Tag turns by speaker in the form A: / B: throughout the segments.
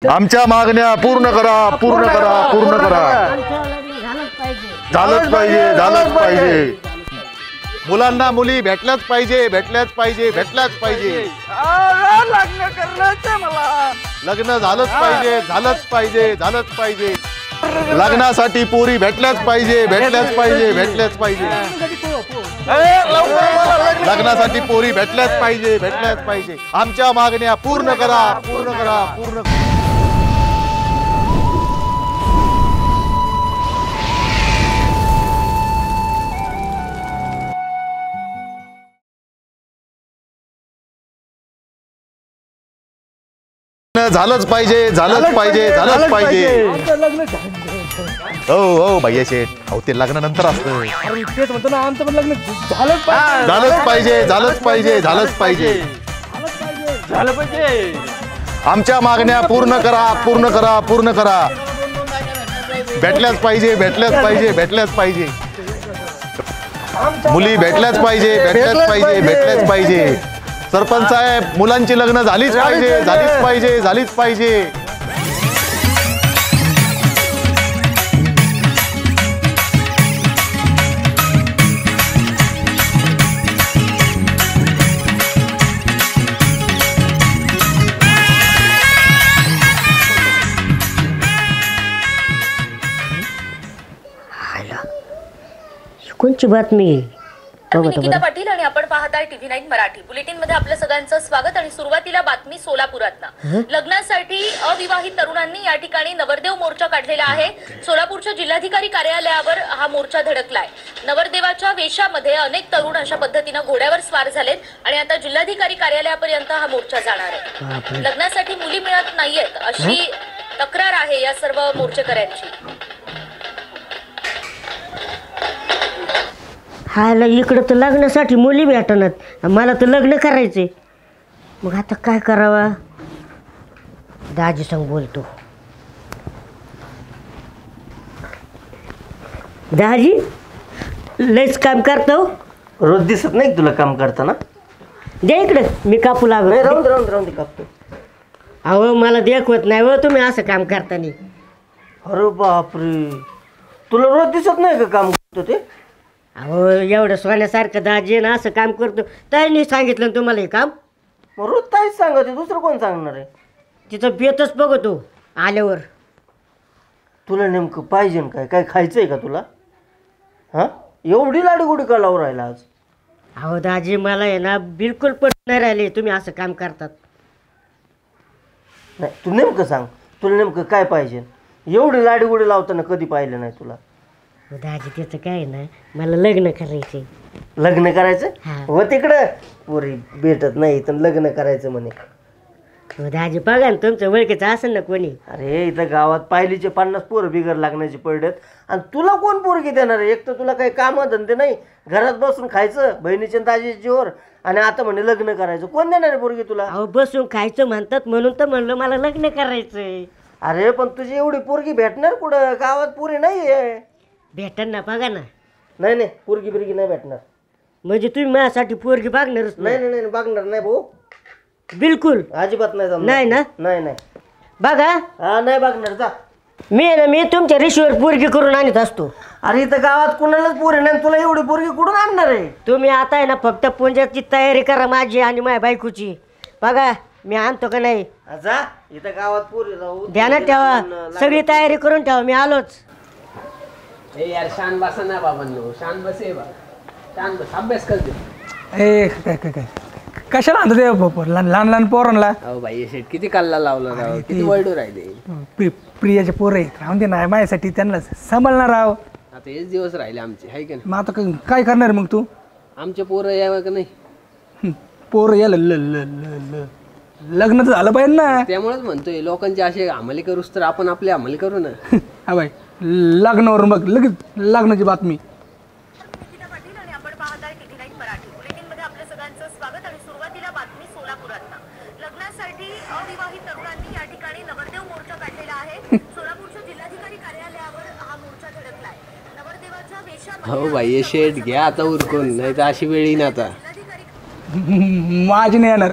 A: आमच्या मागण्या पूर्ण करा, पूर्ण करा, पूर्ण करा. झालंच पाहिजे, झालंच पाहिजे. मुलांना मुली भेटल्याच पाहिजे, भेटल्याच पाहिजे, भेटल्याच पाहिजे.
B: लग्न करायचं मला.
A: लग्न झालंच पाहिजे, झालंच पाहिजे, झालंच पाहिजे. लग्नासाठी पोरी भेटल्याच पाहिजे, भेटल्याच पाहिजे, भेटल्याच पाहिजे. लग्नासाठी पोरी भेटल्याच पाहिजे, भेटल्याच पाहिजे. आमच्या मागण्या पूर्ण करा, पूर्ण करा, पूर्ण. झालंच पाहिजे, झालंच पाहिजे, झालंच पाहिजे. हो हो भैया शेठ, अहो ते लग्नानंतर असतं.
B: तेच म्हणतो ना, आमचं पण लग्न झालंच पाहिजे,
A: झालंच पाहिजे, झालंच पाहिजे, झालंच पाहिजे,
B: झालं पाहिजे.
A: आमच्या मागण्या पूर्ण करा, पूर्ण करा, पूर्ण करा. भेटल्याच पाहिजे, भेटल्याच पाहिजे, भेटल्याच पाहिजे. मुली भेटल्याच पाहिजे, भेटल्याच पाहिजे, भेटल्याच पाहिजे. सरपंच साहेब, मुलांची लग्न झालीच पाहिजे, झालीच पाहिजे, झालीच पाहिजे.
C: कोणची बातमी?
D: मी निकिता पाटील आणि आपण पाहताय TV9 मराठी. बुलेटिन मध्ये आपल्या सगळ्यांचं स्वागत. आणि सुरुवातीला बातमी सोलापुरातनं. लग्नासाठी अविवाहित तरुणांनी या ठिकाणी नवरदेव मोर्चा काढलेला आहे. सोलापूरच्या जिल्हाधिकारी कार्यालयावर हा मोर्चा धडकलाय. नवरदेवाच्या वेशामध्ये अनेक तरुण अशा पद्धतीनं घोड्यावर स्वार झालेत आणि आता जिल्हाधिकारी कार्यालयापर्यंत हा मोर्चा जाणार आहे. लग्नासाठी मुली मिळत नाहीयेत अशी तक्रार आहे या सर्व मोर्चेकऱ्यांची.
C: हायला इकडं तर लग्नासाठी मुली भेटणार, मला तर लग्न करायचे. मग आता काय करावा? दाजी संग बोलतो. दाजी लयच काम करतो.
E: रोज दिसत नाही तुला काम करताना?
C: दे इकडं, मी कापू लागलो.
E: नाही, राहून दे, राहून दे, राहून दे, कापतो.
C: अहो मला देखवत नाही व तुम्ही असं काम करताना.
E: अरे बापरे, तुला रोज दिसत नाही का काम करतो ते?
C: अहो एवढं सोन्यासारखं दाजी ना असं काम करतो. ताईने सांगितलं तुम्हाला हे काम?
E: मग रोज ताईच सांगते, दुसरं कोण सांगणार आहे?
C: तिचं बेतच बघतो आल्यावर.
E: तुला नेमकं पाहिजे काय? काय खायचं आहे का तुला? हां, एवढी लाडीगुडी का लावून राहिला आज?
C: अहो दाजी मला आहे ना बिलकुल पटत नाही राहिले तुम्ही असं काम करतात.
E: नाही, तू नेमकं सांग, तुला नेमकं काय पाहिजे? एवढी लाडीगुडी लावताना कधी पाहिलं नाही तुला.
C: दाजी त्याचं काय ना, मला लग्न करायचे.
E: लग्न करायचं?
C: हा.
E: व तिकडं पोरी भेटत नाही तर लग्न करायचं म्हणे.
C: दाजी बघा ना, तुमचं ओळखीचं असेल ना कोणी.
E: अरे इथं गावात पायलीचे 50 पोरं बिगर लागण्याची पडलेत आणि तुला कोण पोरगी देणार आहे? एक तर तुला काही कामं धंदे नाही, घरात बसून खायचं बहिणीच्या दाजीच्या जीवर, आणि आता म्हणे लग्न करायचं. कोण देणार आहे पोरगी तुला?
C: अहो बसून खायचं म्हणतात म्हणून तर म्हणलं मला लग्न करायचंय.
E: अरे पण तुझी एवढी पोरगी भेटणार कुठं? गावात पोरी नाही आहे.
C: भेटन ना, बघा ना.
E: नाही नाही, पोरगी बिरगी नाही भेटणार.
C: म्हणजे तुम्ही माझ्यासाठी पोरगी बघणारच
E: नाही नाही नाही, बघणार नाही भाऊ,
C: बिलकुल
E: अजिबात नाही जमणार.
C: नाही ना?
E: नाही नाही,
C: बघा
E: हा नाही बघणार, जा.
C: मी तुमच्या रिशीवर पोरगी करून आणत असतो.
E: अरे इथं गावात कुणालाच पोरी नाही, तुला एवढी पोरगी कुठून आणणार आहे?
C: तुम्ही आता आहे ना फक्त पुंजाची तयारी करा माझी आणि माझ्या बायकोची. बघा मी आणतो का नाही.
E: जा, इथं गावात पोरी राहू
C: ध्यानात ठेवा, सगळी तयारी करून ठेवा, मी आलोच.
F: ए यार शान बसा ना बाबांनो, शान बसे बा, शान बस, अभ्यास करते.
B: ए काय काय काय कशाला आणतो ते लहान लहान पोरांना?
F: अहो भाई शेट किती कल्ला लावला राव, किती वळडू राहिले.
B: प्रियाचे पोर आहेत, राहून दे ना माझ्यासाठी, त्यांना सांभाळणार राव.
F: आता हेच दिवस राहिले आमचे, हाय का नाही?
B: मग आता काय करणार मग तू?
F: आमचे पोरं यावं का नाही?
B: पोर याला लग्न तर झालं पाहिजे ना.
F: त्यामुळेच म्हणतोय लोकांचे असे अंमली करूस तर आपण आपले अंमली करू ना.
B: हा बाई, लग्नावर मग लगेच लग्नाची बातमी.
D: निकिता पाटील आणि आपण पाहताय TV9 मराठी. बुलेटिन मध्ये आपल्या सगळ्यांचं स्वागत. आणि सुरुवातीला बातमी सोलापुरातनं. लग्नासाठी अविवाहित तरुणांनी या ठिकाणी नवरदेव मोर्चा काढलेला आहे. सोलापूरच्या जिल्हाधिकारी कार्यालयावर हा मोर्चा धडकलाय. नवरदेवाच्या वेशामध्ये
F: हो भाई शेट घ्या आता उरकून, नाही तर अशी वेळ येईन आता.
B: माझी नाही येणार,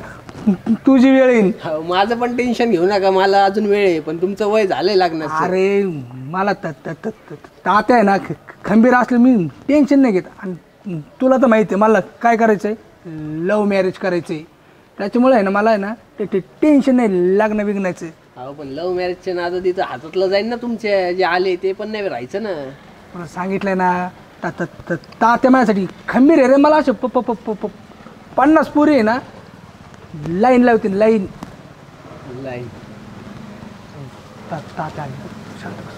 B: तुझी वेळ येईल.
F: हो, माझं पण टेन्शन घेऊ नका, मला अजून वेळ आहे, पण तुमचं वय झालंय लग्नाचं.
B: अरे मला तात्या आहे ना खंबीर असले मी टेन्शन नाही घेत. आणि तुला तर माहिती आहे मला काय करायचं आहे, लव्ह मॅरेज करायचं आहे. त्याच्यामुळे आहे ना मला आहे ना ते टेन्शन नाही लग्न बिग्नायचं.
F: हो, पण लव्ह मॅरेजच्या नादात तिथं हातातलं जाईल ना तुमच्या, जे आले ते पण नाही राहायचं ना.
B: मला सांगितलंय ना तात्या माझ्यासाठी खंबीर आहे रे. मला असे 50 पोरी आहे ना लाईन लावतील लाईन.
F: लाईन
B: तात्या आले. शांत बस.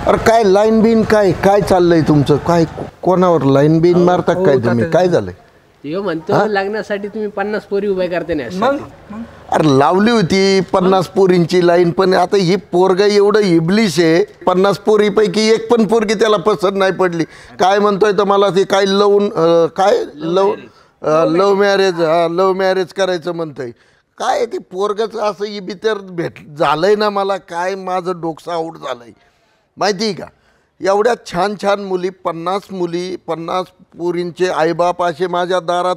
A: अरे काय लाईन बिन काय काय चाललंय तुमचं? काय कोणावर लाईन बिन मारता काय तुम्ही? काय झालंय?
F: यो म्हणतो लग्नासाठी तुम्ही 50 पोरी उभ्या करते ना.
B: मग
A: अरे लावली होती 50 पोरींची लाईन, पण आता ही पोरगा एवढं इबलिश आहे, 50 पोरीपैकी एक पण पोरगी त्याला पसंत नाही पडली. काय म्हणतोय तर मला ते काय लव्ह मॅरेज करायचं म्हणतोय. काय ते पोरगच असं इबितर झालंय ना. मला काय माझं डोकं आऊट झालंय माहिती आहे का? एवढ्या छान छान मुली 50 पोरींचे आईबाप असे माझ्या दारात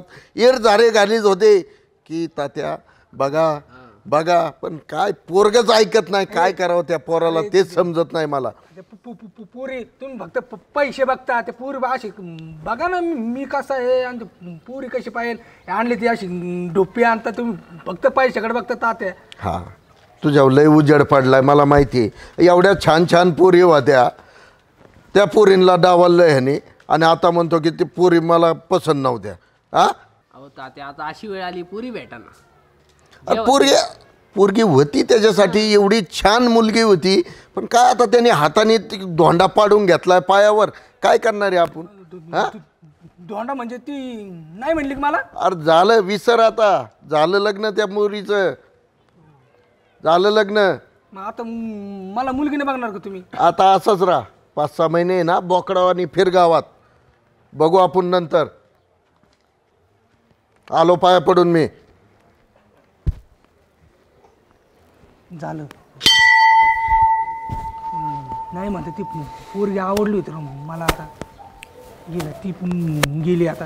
A: झारे घालीत होते की तात्या बघा, पण काय पोरगच ऐकत नाही. काय करावं त्या पोराला तेच समजत नाही मला.
B: पुरी तुम्ही फक्त पैसे बघता, ते पुरी अशी बघा ना मी कसा आहे आणि पुरी कशी पाहिजे आणली ती अशी डोपी आणता. तुम्ही फक्त पैशाकडे बघता तात्या.
A: हां, तुझ्यावर लय उजेड पडलाय मला माहिती आहे. एवढ्या छान छान पोरी होत्या, त्या पोरींना डावललं ह्याने, आणि आता म्हणतो की ती पोरी मला पसंत नव्हत्या.
F: अहो तात्या, आता अशी वेळ आली पोरी भेटाना.
A: पोरगी होती त्याच्यासाठी, एवढी छान मुलगी होती, पण काय आता त्याने हाताने धोंडा पाडून घेतलाय पायावर. काय करणार आहे आपण?
B: धोंडा म्हणजे ती नाही म्हणली की मला.
A: अरे झालं विसर, आता झालं लग्न त्या मुलीचं, झालं लग्न.
B: मग आता मला मुलगी नाही बघणार का तुम्ही?
A: आता असंच राहा 5-6 महिने ना बोकडावानी फिर गावात. बघू आपण नंतर. आलो पाया पडून मी.
B: झालं नाही म्हणते ती पोरगी आवडली होती मला. आता गेलं ती पण गेली. आता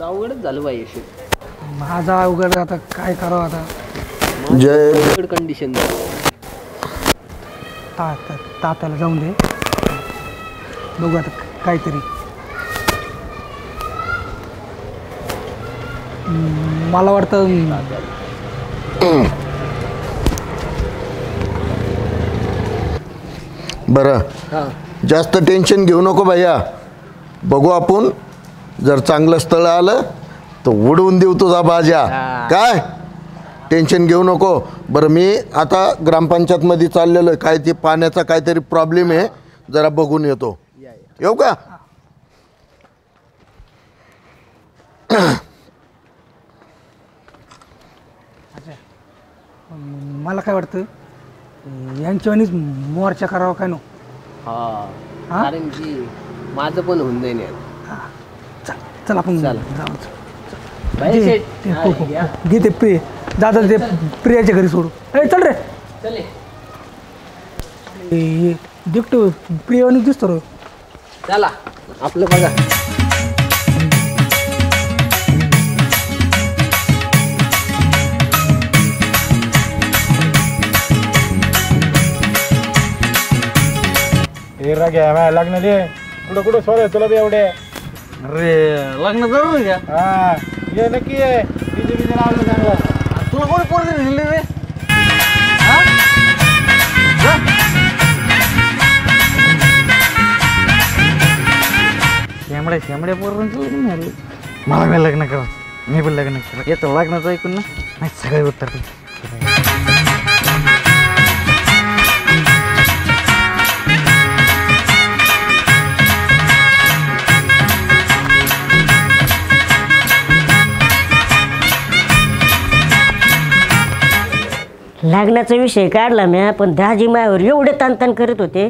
F: अवघडच झालं बाई.
B: माझा अवघड. आता काय करावं? आता
A: जय
F: कंडिशन
B: तात्याला जाऊन दे, बघू आता काहीतरी. मला वाटतं
A: बरं, जास्त टेन्शन घेऊ नको भैया. बघू आपण, जर चांगलं स्थळ आलं तर उडवून देऊ तुझा बाजा. काय टेन्शन घेऊ नको. बरं, मी आता ग्रामपंचायतमध्ये चाललेलो आहे. काय ते पाण्याचा काहीतरी प्रॉब्लेम आहे, जरा बघून येतो. येऊ का?
B: मला काय वाटतं यांच्यावानीच मोर्चा करावा काय नो.
F: कारण की माझं पण होऊन जाईल.
B: चल आपण
F: चल.
B: घे ते प्रिय दादा, ते प्रियाच्या घरी सोडू. चल रे,
F: चले.
B: दिखतो प्रियावानीच दिसतो रे.
F: चला आपलं बघा.
G: घ्या लग्न दे. कुठं सोडाय तुला बी एवढे?
E: अरे लग्न करू घ्या.
G: हा ये नक्की ये. डीजे लावलं चांगलं.
E: तुला कोणी पोरगी दिली रे? शेंबड्या पोरांचं लग्न झालं. मला काय लग्न करायचं? मी पण लग्न केलं. येतं लग्नाचं ऐकून ना नाही सगळे उत्तर.
C: लग्नाचा विषय काढला मी, पण दाजी मायावर एवढे ताणताण करीत होते.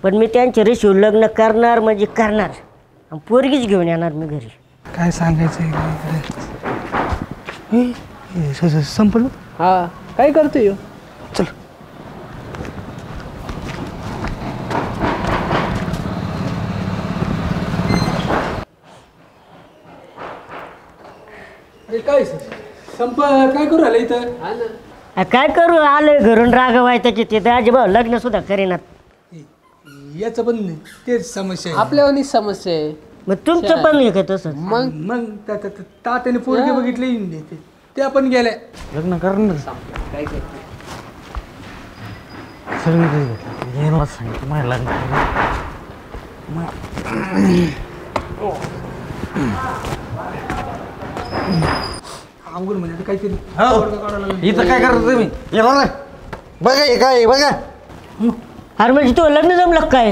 C: पण मी त्यांच्या रेशीव लग्न करणार म्हणजे करणार, आणि पोरगीच घेऊन येणार मी घरी.
B: काय सांगायचं संपलं.
F: हा काय करतोय?
B: चल. अरे काय संप काय करू राहिलं इथं?
F: हा ना.
C: काय करू आलोय घरून रागवायचं की ते दाजी भाऊ लग्न सुद्धा करीनात.
B: याचं पण तेच समस्या आहे.
F: आपल्यावानी समस्या आहे.
C: मग तुमचं पण आहे का तसंच?
B: मग तात्याने पोरगी बघितली त्या पण गेल्या.
G: लग्न करणार
F: काय करते
G: सर्व सांगितलं मला लग्न
B: अवघड म्हणजे काहीतरी
G: इथं काय करतो तुम्ही हे बघा बघा हे काय बघा
C: अरे म्हणजे तो लग्न जमलं काय?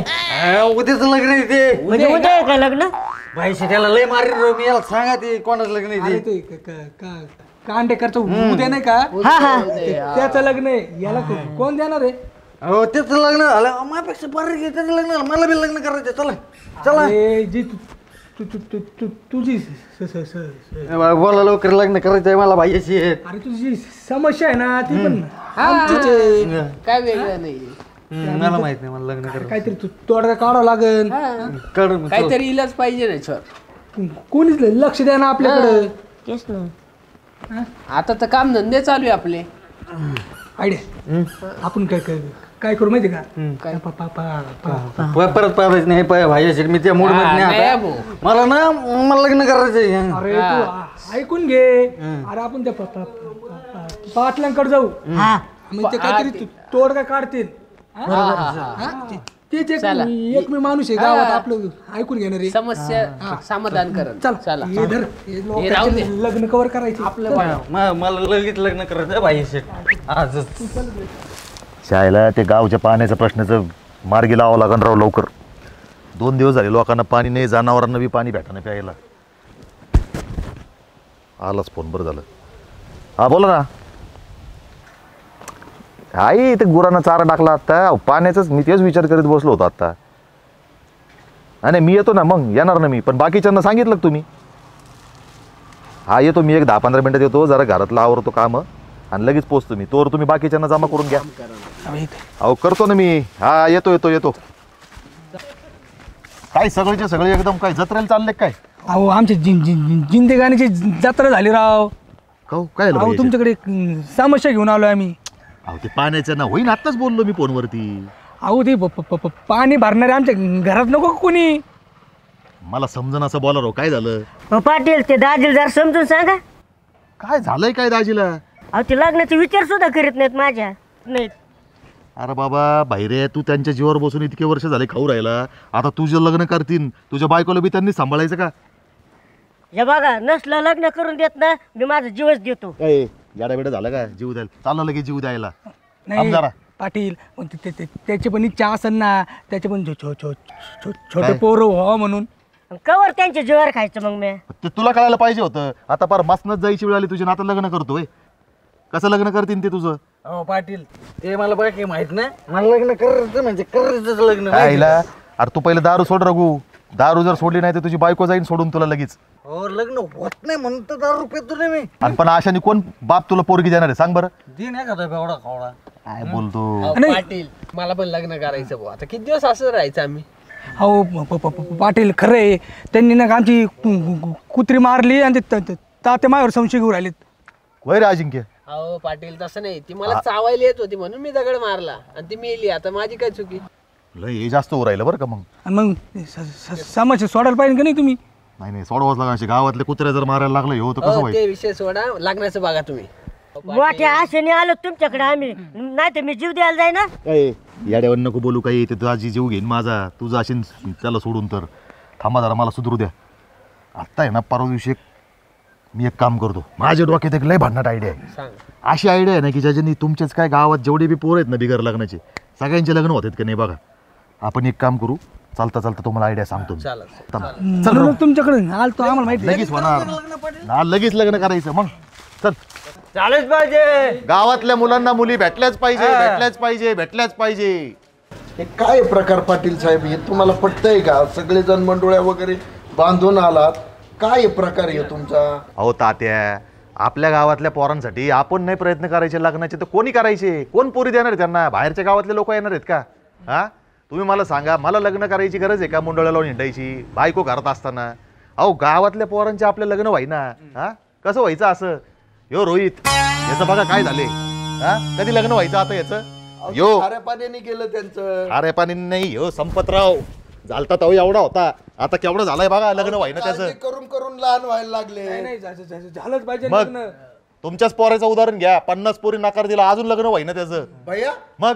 G: उद्याच लग्न आहे ते
C: म्हणजे उद्या आहे का लग्न?
G: भाई त्याला लय मारी मी याला सांगा ते कोणाचं लग्न आहे
B: अरे
G: ते
B: ते कांडेकरचं उद्या नाही का
C: हा हा
B: त्याचं लग्न आहे. याला कोण देणार आहे?
G: हो त्याचं लग्न झालं माझ्यापेक्षा बरं घे त्याचं लग्न झालं मला बी लग्न करायचं चला चला
B: अरे जी तुझी
G: बोला लवकर लग्न करायचंय मला भाईची
B: अरे तुझी समस्या आहे ना ती पण
F: हा,
B: आमचीच आहे.
F: काय वेगळं नाही.
G: मला माहित नाही मला लग्न करायचं
B: काहीतरी तोडगा काढावं लागेल.
G: कळ
F: काहीतरी इलाज पाहिजे ना सर.
B: कोणीच लक्ष द्या ना आपल्याकडे.
C: तेच ना.
F: आता तर काम धंदे चालू आहे आपले.
B: आयडिया आपण काय करू माहिती का?
G: परत पाहायचं नाही भाईची मी त्या मूड मध्ये
F: हा,
G: नाही
F: नाही
G: आता.
F: भाऊ.
G: मला ना मला लग्न करायचंय
B: अरे तू ऐकून घे. अरे आपण त्या पाटलांकडे जाऊ.
C: हा
B: मग ते काहीतरी तोडगा काढतील. तेच एक मी माणूस आहे गावात आपलं ऐकून घेणार आहे.
F: समस्या समाधान करत.
B: चला हे धर. हे
F: राहू
B: लोकांचे
F: दे.
B: लग्न कवर करायचे आपलं.
G: मला लगेच लग्न करायचं भाईशी आजच
H: शाळेला ते गावच्या पाण्याच्या प्रश्नाचं मार्गी लावावं लागण राव लवकर. 2 दिवस झाले लोकांना पाणी नाही जनावरांना बी पाणी भेटानं प्यायला. आलाच फोन बरं झालं. हा बोला ना. आई ते गुरांना चारा टाकला आता पाण्याचाच मी तेच विचार करीत बसलो होतो आता. आणि मी येतो ना मग येणार ना मी पण बाकीच्यांना सांगितलं का तुम्ही? हा येतो मी एक 10-15 मिनिटात येतो जरा घरातला आवरतो काम आणि लगेच पोचतो मी. तोवर तुम्ही बाकीच्यांना जमा करून घ्या. अहो करतो ना मी. हा येतो येतो येतो. काय सगळेचे सगळे एकदम काय जत्रेला चालले काय?
B: अहो आमची जिंदगानीची जत्रा झाली राव.
H: काय
B: अहो तुमच्याकडे समस्या घेऊन आलोय आम्ही.
H: अहो ते पाण्याचं ना होईन आत्ताच बोललो मी फोनवरती.
B: अहो ते पाणी भरणारे आमच्या घरात नको का कोणी?
H: मला समजून असं बोला राव काय झालं?
C: मग पाटील ते दाजीला जरा समजून सांगा.
H: काय झालंय काय दाजीला?
C: अहो ते लग्नाचे विचार सुद्धा करीत नाहीत माझ्या नाहीत.
H: अरे बाबा बाहेर तू त्यांच्या जीवावर बसून इतके वर्ष झाले खाऊ राहिला. आता तुझं लग्न करतील तुझ्या बायकोला बी त्यांनी सांभाळायचं का?
C: हे बघा नसलं लग्न करून देत ना मी माझा जीवच देतो.
H: याडा झालं का जीव द्यायला? चाललं लगेच जीव द्यायला.
B: नाही
H: जरा
B: पाटील पण त्याची पण इच्छा असेल ना. त्याचे पण छोटे पोरं व्हावं म्हणून.
C: कवर त्यांच्या जीवावर खायचं मग मी.
H: ते तुला कळायला पाहिजे होतं. आता पार मसनच जायची वेळ आली तुझी आता लग्न करतोय. कसं लग्न करतील ते तुझं?
G: हो पाटील ते मला बाकी माहित नाही. मला लग्न करायचं म्हणजे करायचंच लग्न.
H: आईला अरे तू पहिले दारू सोड रघू. दारू जर सोडली नाही तर तुझी बायको जाईन सोडून तुला लगेच.
G: हो लग्न होत नाही म्हणून तर 10 रुपये तुला मी
H: आणि पण अशाने कोण बाप तुला पोरगी देणार आहे सांग बरं?
G: दिन एखादा एवढा खावडा
H: काय बोलतो?
F: अहो, पाटील मला पण लग्न करायचं भाऊ. आता किती दिवस असं राहायचं आम्ही?
B: अहो पाटील खरं आहे. त्यांनी ना आमची कुत्री मारली आणि ते तात्या मायावर संशय घेऊन राहिलेत.
H: वय रे अजिंक्य.
F: अहो पाटील तसं नाही. ती मला चावायला येत होती म्हणून मी दगड मारला आणि ती मेली. आता माझी काय चुकी?
H: लय हे जास्त राहिलं बरं का मग.
B: आणि मग समस्या सोडायला पाहिजे का नाही तुम्ही?
H: नाही सोडवाच लागणार. गावातले कुत्रे जर मारायला लागलं हे होतं कसं
F: अहो,
H: व्हायचं?
F: ते विषय सोडा. लग्नाचं बघा तुम्ही.
C: मोठ्या आशेने आलो तुमच्याकडे आम्ही नाही तर मी जीव द्यायला जाय ना.
H: याड्यावर नको बोलू काही. ते तुझी जीव घेईन माझा. तुझं असेल त्याला सोडून तर थांबा जरा मला सुधरू द्या. आत्ता आहे ना परवा दिवशी मी एक काम करतो. माझ्या डोक्यात एक लय भांडणाट आयडिया आहे. अशी आयडिया आहे ना की ज्याच्यानी तुमच्याच काय गावात जेवढे बी पोर आहेत ना बिगर लग्नाचे सगळ्यांचे लग्न होतात का नाही बघा. आपण एक काम करू. चालता चालता तुम्हाला आयडिया सांगतो मी.
B: चल तुमच्याकडे आलतो आम्हाला माहिती.
H: लगेच होणार ना. लगेच लग्न करायचं मग. चल
G: चालेच पाहिजे.
H: गावातल्या मुलांना मुली भेटल्याच पाहिजे. भेटल्याच पाहिजे. भेटल्याच पाहिजे.
A: हे काय प्रकार पाटील साहेब? हे तुम्हाला पटतंय का? सगळेजण मंडोळ्या वगैरे बांधून आलात. काय प्रकार आहे तुमचा?
H: अहो तात्या आपल्या गावातल्या पोरांसाठी आपण नाही प्रयत्न करायचे लग्नाचे तर कोणी करायचे? कोण पोरी देणार आहे त्यांना? बाहेरच्या गावातले लोक येणार आहेत का? हा तुम्ही मला सांगा. मला लग्न करायची गरज आहे का मुंडोळ्या लावून हिंडायची बायको घरात असताना? अहो गावातल्या पोरांचे आपलं लग्न व्हाय ना. हा कसं व्हायचं असं? यो रोहित, याचं बघा काय झाले, हा कधी लग्न व्हायचं आता याचं? यो
A: खाऱ्या पाण्याने गेलं त्यांचं.
H: अरे पाणी नाही, यो संपतराव झालता तो एवढा होता, आता केवढा झालाय बघा लग्न व्हायना
A: काळजी
H: त्याचं.
A: करून करून लहान व्हायला लागले.
B: नाही झालंच पाहिजे
H: मग
B: लग्न.
H: तुमच्याच पोराचं उदाहरण घ्या, 50 पोरी नकार दिला अजून लग्न व्हायना त्याचं.
A: भैया
H: मग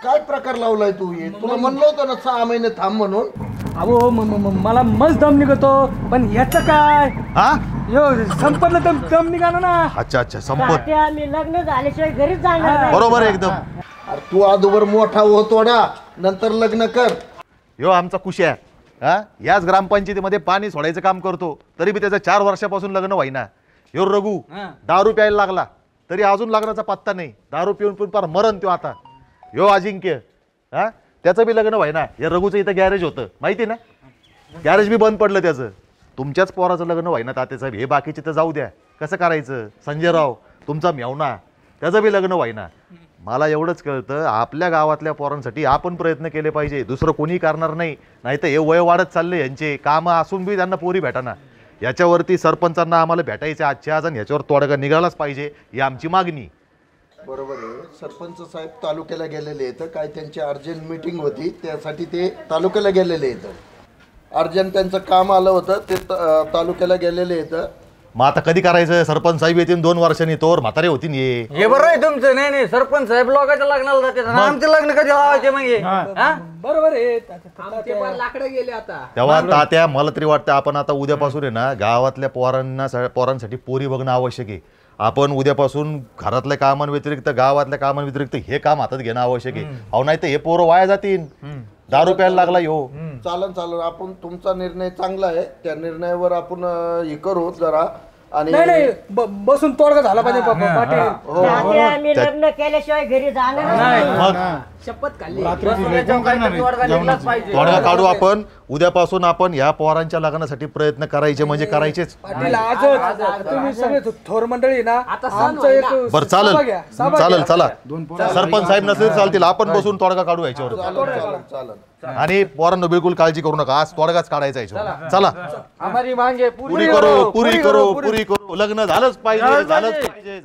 A: काय प्रकार लावलाय तू? हे तुला म्हणलं होतं ना 6 महिने थांब म्हणून.
B: अहो मला मस्त दम निघतो, पण याचं काय?
H: हा
B: यो संपतलं दम निघाला ना.
H: अच्छा संपत,
C: तात्या आम्ही लग्न झाल्याशिवाय घरीच जाणार नाही.
H: बरोबर आहे एकदम.
A: अरे तू अगोदर मोठा होतो ना, नंतर लग्न कर.
H: यो आमचा कुश्या, हा याच ग्रामपंचायतीमध्ये पाणी सोडायचं काम करतो, तरी बी त्याचं 4 वर्षापासून लग्न व्हायना. यो रघु दारू प्यायला लागला तरी अजून लग्नाचा पत्ता नाही, दारू पिऊन पिऊन पार मरण तो आता. यो अजिंक्य, हा त्याचं बी लग्न व्हायना. या रघुचं इथं गॅरेज होतं माहिती ना, गॅरेज बी बंद पडलं त्याचं. तुमच्याच पोराचं लग्न व्हायना तात्यासाहेब, हे बाकीचे तर जाऊ द्या, कसं करायचं? संजयराव तुमचा मेवना, त्याचं बी लग्न व्हायना. मला एवढंच कळतं, आपल्या गावातल्या पोरांसाठी आपण प्रयत्न केले पाहिजे, दुसरं कोणी करणार नाही. नाही तर हे वय वाढत चालले यांचे, कामं असून बी त्यांना पोरी भेटाना. याच्यावरती सरपंचांना आम्हाला भेटायचे आजच्या आज, आणि याच्यावर तोडगा निघालाच पाहिजे, ही आमची मागणी.
A: बरोबर आहे. सरपंच साहेब तालुक्याला गेलेले आहेत, काय त्यांची अर्जंट मीटिंग होती त्यासाठी ते तालुक्याला गेलेले आहेत. अर्जंट त्यांचं काम आलं होतं, ते तालुक्याला गेलेले आहेत.
H: मग आता कधी करायचं? सरपंच साहेब येतील 2 वर्षांनी, तोवर म्हातारे होतील.
G: हे बरं आहे तुमचं. नाही सरपंच साहेब लोकांच्या लग्नाला जाते, आमचे लग्न कधी लावायचे मग हे? हा?
B: बरोबर आहे.
F: आमचे पण लाकडं गेले आता.
H: तेव्हा तात्या मला तरी वाटतं आपण आता उद्यापासून आहे ना, गावातल्या पोरांसाठी पोरी बघणं आवश्यक आहे. आपण उद्यापासून घरातल्या कामांव्यतिरिक्त, गावातल्या कामांव्यतिरिक्त हे काम हातात घेणं आवश्यक आहे. अहो नाही तर हे पोरं वाया जातील, दारू प्यायला लागला हो.
A: चालन आपण, तुमचा निर्णय चांगला आहे, त्या निर्णयावर आपण हे करू जरा. आणि
B: नाही बसून तोडगा झाला पाहिजे पाटील.
C: तात्या आम्ही लग्न केल्याशिवाय घरी जाणार नाही.
H: मग
F: शपथ खाल्ली.
H: तोडगा काढू आपण. उद्यापासून आपण ह्या पोरांच्या लग्नासाठी प्रयत्न करायचे म्हणजे करायचेच.
B: पाटील आजच तुम्ही सगळे थोर मंडळी ना, आमचं एक
H: बरं चालेल चला. सरपंच साहेब नसले चालतील, आपण बसून तोडगा काढू याच्यावर.
A: चालन.
H: आणि पोरांना बिलकुल काळजी करू नका, आज तोडगाच काढायचा याच्यावर. चला
G: आम्हाला मागे
H: पुरी करू. लग्न झालंच पाहिजे.